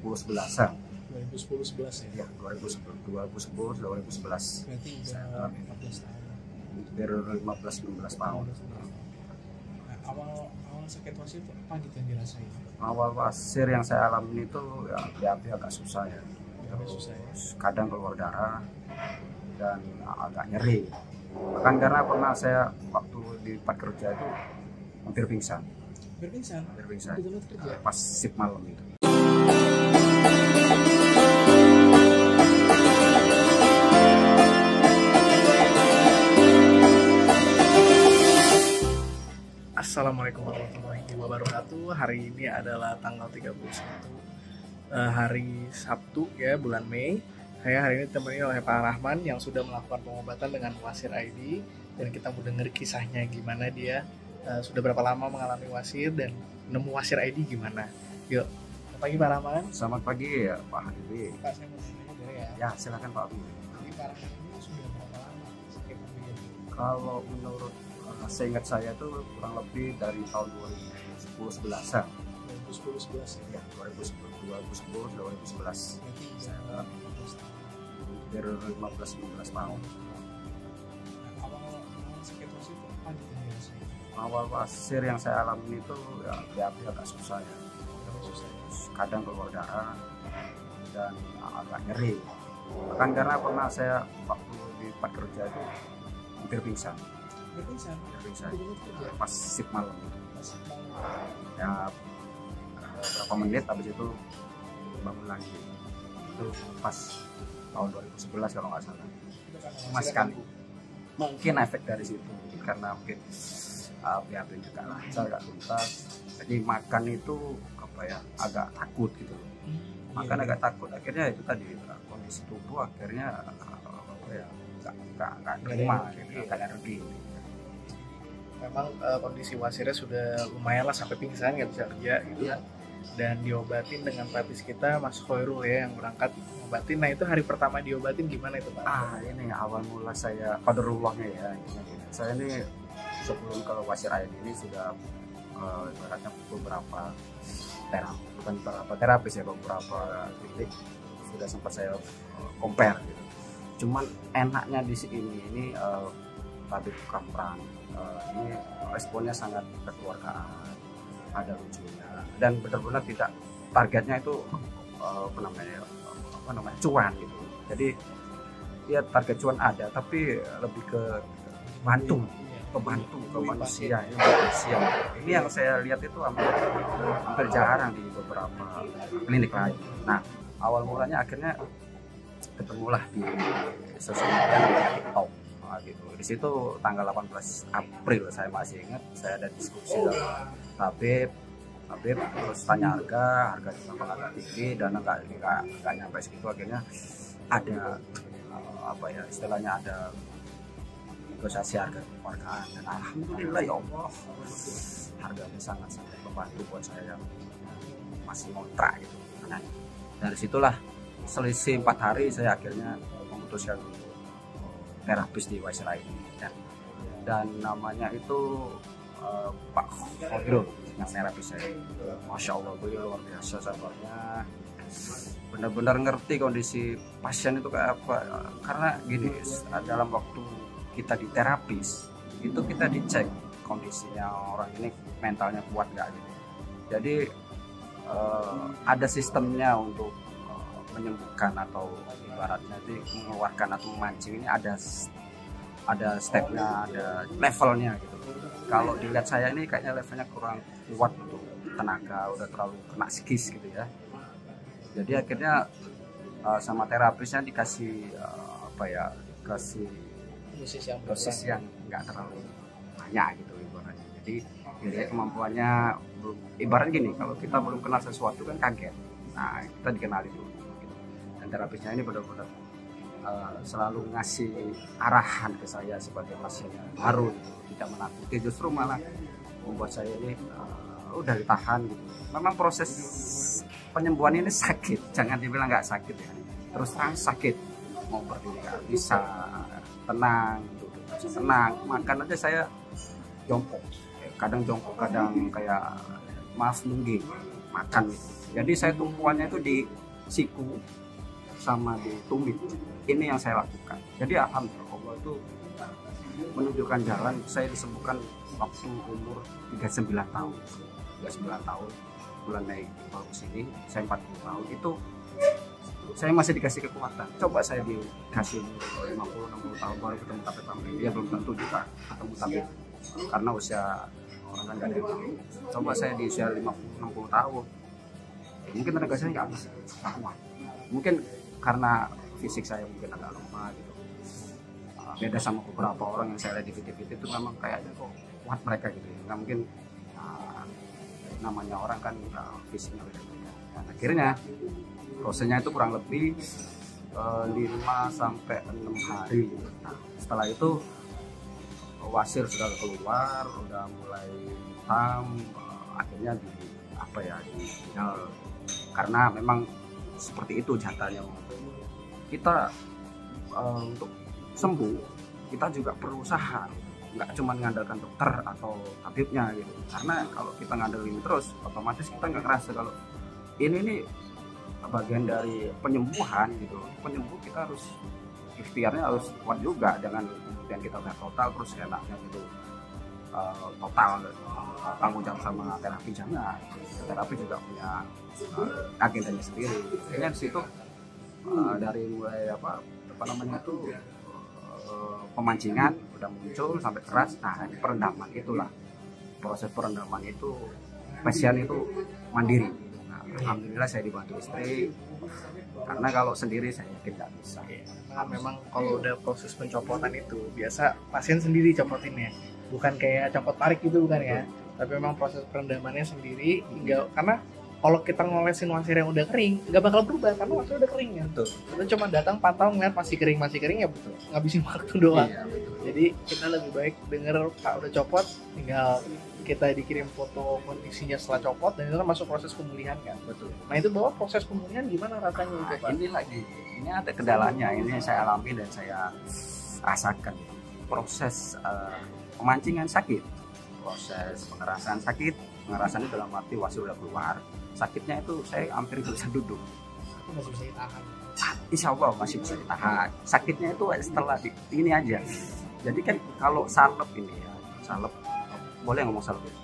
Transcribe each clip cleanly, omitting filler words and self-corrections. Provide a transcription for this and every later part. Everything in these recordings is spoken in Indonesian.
2010-11an. 2010-11 ya? Ya, 2010-2011. Berarti udah 14 tahun. Hampir 15-16 tahun. Nah, awal sakit wasir itu apa gitu yang dirasain? Awal wasir yang saya alami itu ya BAB agak susah ya. Agak susah ya? Kadang keluar darah dan agak nyeri. Bahkan karena pernah saya waktu di tempat kerja itu hampir pingsan. Hampir pingsan? Hampir pingsan. Di tempat kerja? Pas shift malam itu. Assalamualaikum warahmatullahi wabarakatuh. Hari ini adalah tanggal 31 hari Sabtu ya, bulan Mei. Saya hari ini ditemani oleh Pak Rahman yang sudah melakukan pengobatan dengan Wasir ID, dan kita mau dengar kisahnya gimana dia sudah berapa lama mengalami wasir dan nemu Wasir ID gimana. Yuk, selamat pagi Pak Rahman. Selamat pagi ya Pak Habibie. Pak, saya mau tanya dulu ya. Ya silakan Pak Habibie. Jadi Pak Rahman ini sudah berapa lama sakit begini? Kalau menurut seingat saya itu kurang lebih dari tahun 2010-11an. 2010-11 ya? Ya, 2010-2011. Berarti udah 14 tahun. Hampir 15-16 tahun. Nah, awal sakit wasir itu apa gitu yang dirasain? Awal wasir yang saya alami itu ya BAB agak susah ya. Agak susah ya? Kadang keluar darah dan agak nyeri. Bahkan karena pernah saya waktu di tempat kerja itu hampir pingsan. Hampir pingsan? Hampir pingsan. Di tempat kerja? Pas shift malam itu. Masih bangun? Ya berapa menit habis itu bangun lagi. Itu pas tahun 2011 kalau nggak salah. Itu kan Mas kan mungkin efek dari situ karena mungkin BAB juga lancar, agak tuntas. Jadi makan itu apa ya, agak takut gitu. Makan agak takut. Akhirnya itu tadi kondisi tubuh akhirnya apa ya, nggak terima, nggak energi. Memang kondisi wasirnya sudah lumayan lah, sampai pingsan, nggak bisa kerja gitu. Iya. Dan diobatin dengan terapis kita Mas Khairul ya, yang berangkat ngobatin. Nah, itu hari pertama diobatin gimana itu Pak? Ini awal mula saya qadarullahnya ya. Saya ini sebelum ke Wasir ID ini sudah ibaratnya beberapa terapi, bukan beberapa terapis ya, beberapa titik sudah sempat saya compare gitu. Cuman enaknya di sini ini Tabib Kapran ini responnya sangat kekeluargaan, ada lucunya, dan benar-benar tidak targetnya itu apa namanya cuan gitu. Jadi ya target cuan ada, tapi lebih ke bantu ke manusia. Ini yang saya lihat itu hampir jarang di beberapa klinik lain. Nah, awal mulanya akhirnya ketemulah di sosial media namanya TikTok gitu. Di situ tanggal 18 April saya masih ingat, saya ada diskusi sama Tabib terus tanya harga juga agak tinggi dan nggak nyampe segitu. Akhirnya ada apa ya, istilahnya ada negosiasi harga kekeluargaan, dan alhamdulillah ya Allah harganya sangat membantu buat saya yang masih ngontrak gitu. Nah, dari situlah selisih 4 hari saya akhirnya memutuskan terapis di Wasir ID dan namanya itu Pak Khairul yang terapis saya. Masya Allah, beliau luar biasa sabarnya, benar-benar ngerti kondisi pasien itu kayak apa. Karena gini, dalam waktu kita di terapis itu kita dicek kondisinya orang ini mentalnya kuat nggak gitu. Jadi ada sistemnya untuk menyembuhkan atau ibaratnya itu mengeluarkan atau memancing. Ini ada stepnya, ada levelnya gitu. Kalau dilihat saya ini kayaknya levelnya kurang kuat untuk tenaga, udah terlalu kena psikis gitu ya. Jadi akhirnya sama terapisnya dikasih kasih dosis yang nggak terlalu banyak gitu ibaratnya. Jadi kemampuannya belum, ibarat gini, kalau kita belum kenal sesuatu kan kaget. Nah, kita dikenali dulu gitu. Dan terapisnya ini benar-benar selalu ngasih arahan ke saya sebagai pasien yang baru gitu. Tidak menakuti, justru malah membuat saya ini udah ditahan gitu. Memang proses penyembuhan ini sakit, jangan dibilang nggak sakit ya, terus terang sakit. Mau berdiri nggak bisa tenang, duduk bisa tenang, makan aja saya jongkok, kadang jongkok, kadang kayak maaf nungging makan gitu. Jadi saya tumpuannya itu di siku sama di tumit. Ini yang saya lakukan. Jadi alhamdulillah Allah itu menunjukkan jalan. Saya disembuhkan waktu umur 39 tahun. 39 tahun bulan Mei baru sini saya 40 tahun itu saya masih dikasih kekuatan. Coba saya dikasih 50-60 tahun baru ketemu tabib, dia belum tentu juga ketemu tabib karena usia orang kan gak ada yang tahu. Coba saya di usia 50-60 tahun mungkin tenaga saya nggak bisa kuat. Mungkin karena fisik saya mungkin agak lemah gitu. Beda sama beberapa orang yang saya lihat di video-video itu memang kayaknya kok kuat mereka gitu. Nggak mungkin namanya orang kan fisiknya beda-beda. Nah, akhirnya prosesnya itu kurang lebih 5-6 hari. Nah, setelah itu wasir sudah keluar, udah mulai hitam, akhirnya ditinggal karena memang seperti itu jatahnya. Kita untuk sembuh kita juga berusaha, nggak cuma mengandalkan dokter atau tabibnya gitu. Karena kalau kita ngandelin terus, otomatis kita nggak ngerasa kalau ini bagian dari penyembuhan gitu. Penyembuh kita harus ikhtiarnya harus kuat juga, jangan kemudian kita udah total terus enaknya gitu total tanggung jawab sama terapi. Jangan, terapi juga punya agendanya sendiri. Kayaknya di situ dari mulai apa namanya itu pemancingan udah muncul sampai keras. Nah, di perendaman itulah proses perendaman itu pasien itu mandiri. Nah, alhamdulillah saya dibantu istri karena kalau sendiri saya yakin nggak bisa. Nah, memang kalau udah proses pencopotan itu biasa pasien sendiri copotin ya, bukan kayak copot tarik gitu bukan ya, tapi memang proses perendamannya sendiri hingga karena kalau kita ngolesin wasir yang udah kering nggak bakal berubah karena wasir udah kering ya. Betul. Kita cuma datang pantau ngeliat masih kering ya betul. Ngabisin waktu doang. Iya, jadi kita lebih baik denger Pak udah copot, tinggal kita dikirim foto kondisinya setelah copot dan itu kan masuk proses pemulihan kan. Betul. Nah itu bahwa proses pemulihan gimana rasanya itu Pak? Ini ada kendalanya, ini saya alami dan saya rasakan. Proses pemancingan sakit, proses pengerasan sakit. Pengerasan itu dalam arti wasir udah keluar. Sakitnya itu saya hampir bisa duduk. Masih bisa ditahan. Insya Allah masih bisa ditahan. Sakitnya itu setelah ini aja. Jadi kan kalau salep ini ya, salep boleh ngomong salep ya?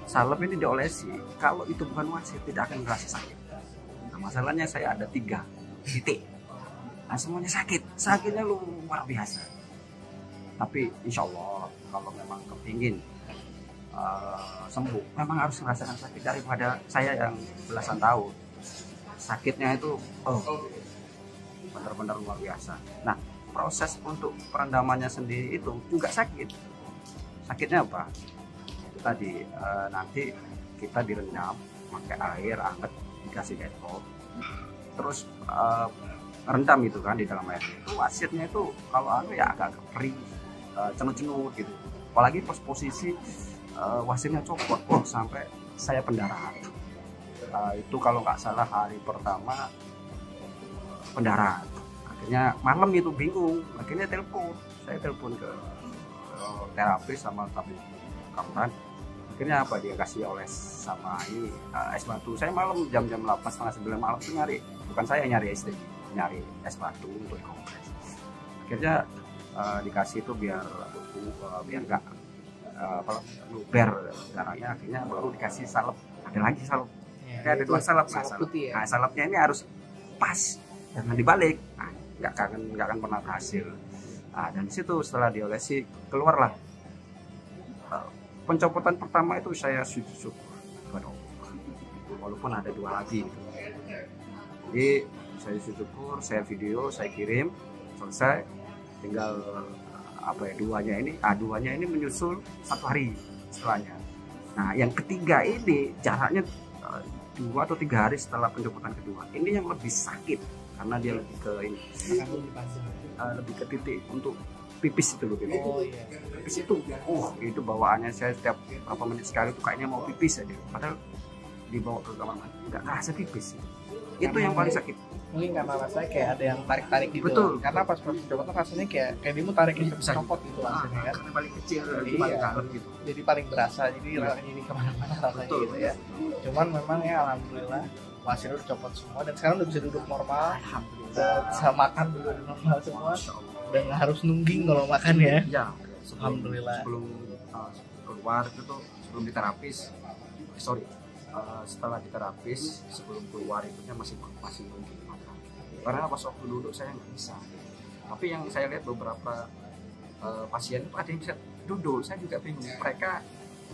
Salep ini diolesi. Kalau itu bukan wasir tidak akan merasa sakit. Nah, masalahnya saya ada 3 titik. Nah semuanya sakit. Sakitnya luar biasa. Tapi insya Allah kalau memang kepingin sembuh memang harus merasakan sakit daripada saya yang belasan tahun sakitnya itu benar-benar luar biasa. Nah proses untuk perendamannya sendiri itu juga sakitnya apa itu tadi nanti kita direndam pakai air hangat dikasih detol terus rendam itu kan di dalam air itu wasirnya itu kalau ya agak kering cenut-cenut gitu, apalagi posisi wasirnya copot sampai saya pendarahan. Itu kalau nggak salah hari pertama pendarahan. Akhirnya malam itu bingung, akhirnya saya telepon ke terapis sama tabib kamar. Akhirnya apa dia kasih oles sama ini es batu. Saya malam jam-jam 8:30 malam tuh bukan saya nyari nyari es batu untuk kompres. Akhirnya dikasih itu biar nggak luber darahnya, akhirnya baru dikasih salep. Ada lagi salep ya, ada 2 salep. Nah, salepnya ini harus pas, jangan dibalik. Nah, nggak akan pernah berhasil. Nah, dan situ setelah diolesi keluarlah pencopotan pertama itu saya sujud syukur walaupun ada 2 lagi gitu. Jadi saya sujud syukur, saya video, saya kirim, selesai tinggal duanya ini menyusul 1 hari setelahnya. Nah yang ketiga ini jaraknya 2 atau 3 hari setelah pencopotan kedua. Ini yang lebih sakit karena dia lebih ke ini lebih ke titik untuk pipis itu loh gitu. Oh iya. Pipis itu bawaannya saya setiap berapa menit sekali tuh kayaknya mau pipis aja. Padahal dibawa ke kamar mandi nggak kerasa pipis. Itu yang paling sakit. Mungkin karena rasanya kayak ada yang tarik-tarik gitu. Betul. Karena pas proses pencopotan rasanya kayak dia mau tarik bisa copot gitu rasanya kan. Karena paling kecil, jadi paling dalam gitu. Jadi paling berasa. Jadi ini kemana-mana rasanya gitu ya. Cuman memang ya alhamdulillah Wasir udah copot semua dan sekarang udah bisa duduk normal, Alhamdulillah. bisa makan juga udah normal semua, Masya Allah. dan nggak harus nungging kalau makan ya. Ya, Alhamdulillah. Sebelum keluar itu tuh, sebelum diterapis, setelah diterapis, sebelum keluar itunya masih mungkin makan. Karena pas waktu duduk saya nggak bisa. Tapi yang saya lihat beberapa pasien itu ada yang bisa duduk, saya juga bingung. Mereka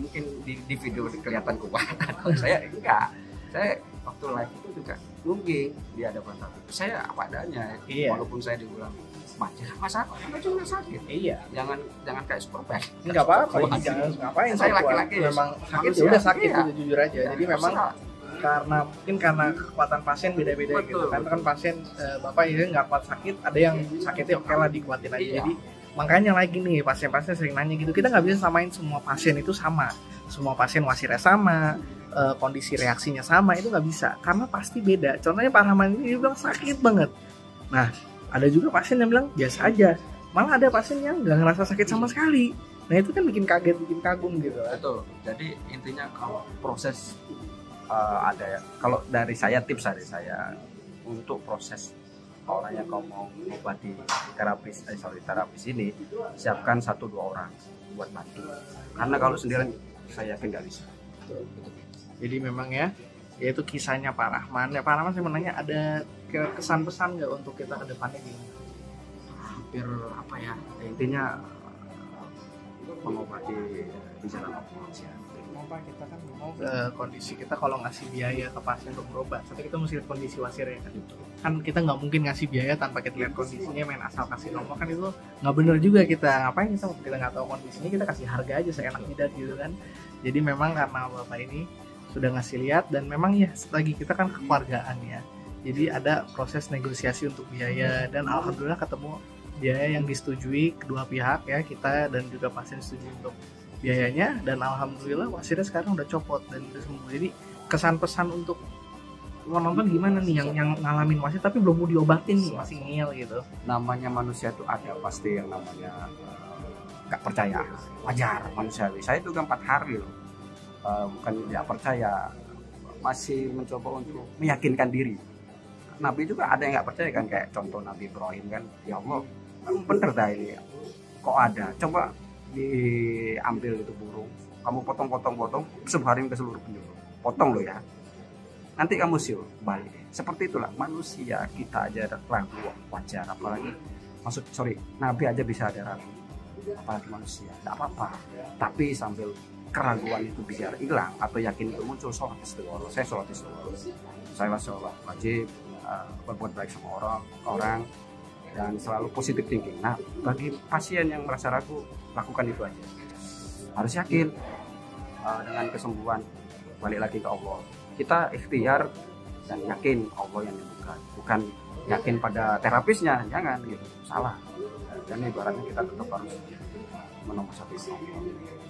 mungkin di video kelihatan kuat, saya enggak. Saya waktu live itu juga nungging di hadapan tamu. Saya apa adanya, Iya. walaupun saya diulang manja, masa apa cuma sakit. Iya. Jangan kayak superman. Nggak apa-apa, jangan ngapain Saya sok kuat. laki-laki, Memang sakit manusia. ya udah sakit, Iya. udah jujur aja. Ya, Jadi memang mungkin karena kekuatan pasien beda-beda Betul. gitu kan pasien bapak ini nggak kuat sakit, ada yang sakitnya oke lah dikuatin aja. Iya. Jadi makanya lagi nih pasien-pasien sering nanya gitu, kita nggak bisa samain semua pasien itu sama, semua pasien wasirnya sama, kondisi reaksinya sama, itu nggak bisa karena pasti beda. Contohnya Pak Rahman ini dia bilang sakit banget, nah ada juga pasien yang bilang biasa aja, malah ada pasien yang nggak ngerasa sakit sama sekali. Nah itu kan bikin kaget, bikin kagum gitu lah. Betul. Jadi intinya kalau proses ada ya. Kalau dari saya, tips dari saya untuk proses orang yang kau mau obati terapis ini, siapkan 1-2 orang buat bantu. Karena kalau sendirian saya yakin nggak bisa. Jadi memang ya itu kisahnya Pak Rahman. Ya Pak Rahman, saya mau nanya, ada kesan pesan nggak untuk kita ke depannya gini? Hampir apa ya? Intinya mengobati di jalan Allah ya. Pak, kita kan mau kondisi kita kalau ngasih biaya ke pasien untuk berobat, tapi kita mesti lihat kondisi wasirnya kan. Kan kita nggak mungkin ngasih biaya tanpa kita lihat kondisinya, main asal kasih nomor kan itu nggak bener juga. Kita ngapain, kita nggak tahu kondisinya, kita kasih harga aja seenak jidat gitu kan. Jadi memang karena bapak ini sudah ngasih lihat, dan memang ya lagi kita kan kekeluargaan ya, jadi ada proses negosiasi untuk biaya, dan alhamdulillah ketemu biaya yang disetujui kedua pihak ya, kita dan juga pasien setuju untuk biayanya, dan alhamdulillah wasirnya sekarang udah copot dan udah sembuh. Jadi kesan pesan untuk penonton gimana nih yang ngalamin wasir tapi belum mau diobatin nih, masih ngeyel gitu. Namanya manusia itu ada pasti yang namanya nggak percaya, wajar manusiawi. Saya itu 4 hari loh, bukan tidak percaya, masih mencoba untuk meyakinkan diri. Nabi juga ada yang nggak percaya kan, kayak contoh Nabi Ibrahim kan, ya Allah bener dah ini kok ada, coba diambil itu burung, kamu potong sebarin ke seluruh penjuru, potong lo ya, nanti kamu siul balik. Seperti itulah manusia, kita aja ragu wajar, apalagi Nabi aja bisa ada ragu, apalagi manusia. Tidak apa-apa, tapi sambil keraguan itu biar hilang atau yakin itu muncul, sholat istighfar. Saya sholat istighfar, saya sholat wajib, berbuat baik sama orang dan selalu positive thinking. Nah, bagi pasien yang merasa ragu, lakukan itu aja. Harus yakin dengan kesembuhan, balik lagi ke Allah. Kita ikhtiar dan yakin Allah yang menyembuhkan, bukan yakin pada terapisnya, jangan gitu, salah. Dan ibaratnya kita tetap harus menomorsatu Allah.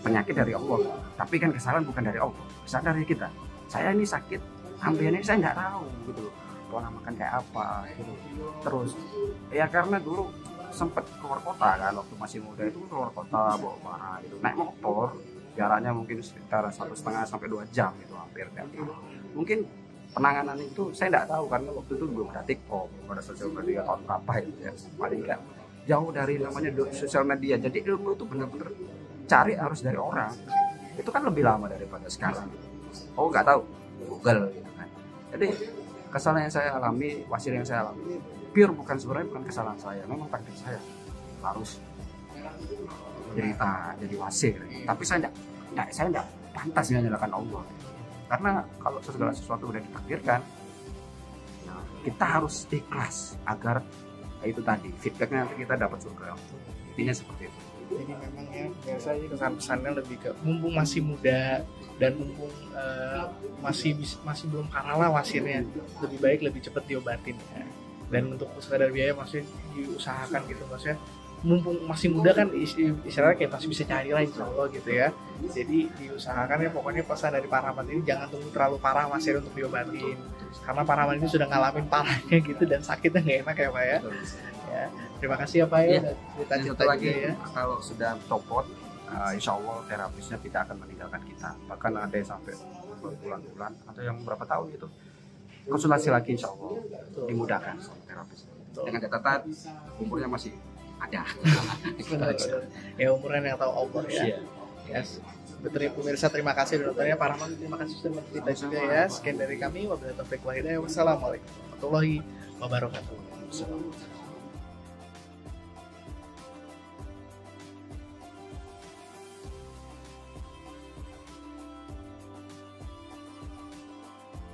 Penyakit dari Allah, tapi kan kesalahan bukan dari Allah, kesalahan dari kita. Saya ini sakit, hampir ini saya nggak tahu gitu loh, pola makan kayak apa gitu. Terus ya karena dulu sempet keluar kota kan, waktu masih muda itu keluar kota bawa barang gitu, naik motor jaraknya mungkin sekitar 1,5 sampai 2 jam gitu, hampir tiap hari. Mungkin penanganan itu saya nggak tahu karena waktu itu belum ada TikTok, belum ada sosial media tahun berapa itu ya, paling nggak jauh dari namanya sosial media. Jadi ilmu itu benar-benar cari harus dari orang, itu kan lebih lama daripada sekarang. Oh nggak tahu, Google gitu kan. Jadi kesalahan yang saya alami, wasir yang saya alami, pure sebenarnya bukan kesalahan saya, memang takdir saya harus jadi wasir. Tapi saya tidak pantas menyalahkan Allah, karena kalau segala sesuatu udah ditakdirkan, nah, kita harus ikhlas agar itu tadi feedbacknya nanti kita dapat surga. Intinya seperti itu. Jadi memang ya biasanya kesan-pesannya lebih ke mumpung masih muda dan mumpung masih belum parah lah wasirnya, lebih baik lebih cepat diobatin ya. Dan untuk sekadar biaya masih diusahakan gitu, maksudnya mumpung masih muda kan istilahnya kayak masih bisa cari lah insya Allah gitu ya. Jadi diusahakan ya, pokoknya pesan dari Pak Rahman ini jangan tunggu terlalu parah wasir untuk diobatin, karena Pak Rahman ini sudah ngalamin parahnya gitu dan sakitnya nggak enak ya Pak ya. Ya, terima kasih ya Pak ya, cerita-cerita lagi ya. Kalau sudah copot insya Allah terapisnya tidak akan meninggalkan kita. Bahkan ada yang sampai berbulan-bulan atau yang berapa tahun itu konsultasi lagi, insya Allah dimudahkan sama terapis. Dengan catatan umurnya masih ada. Ya umuran yang tahu Allah ya. Yes. Betul ya pemirsa, terima kasih dokternya Pak Rahman, terima kasih sudah menonton kita juga ya. Sekian dari kami, wabillahi taufiq wal hidayah. Wassalamualaikum warahmatullahi wabarakatuh.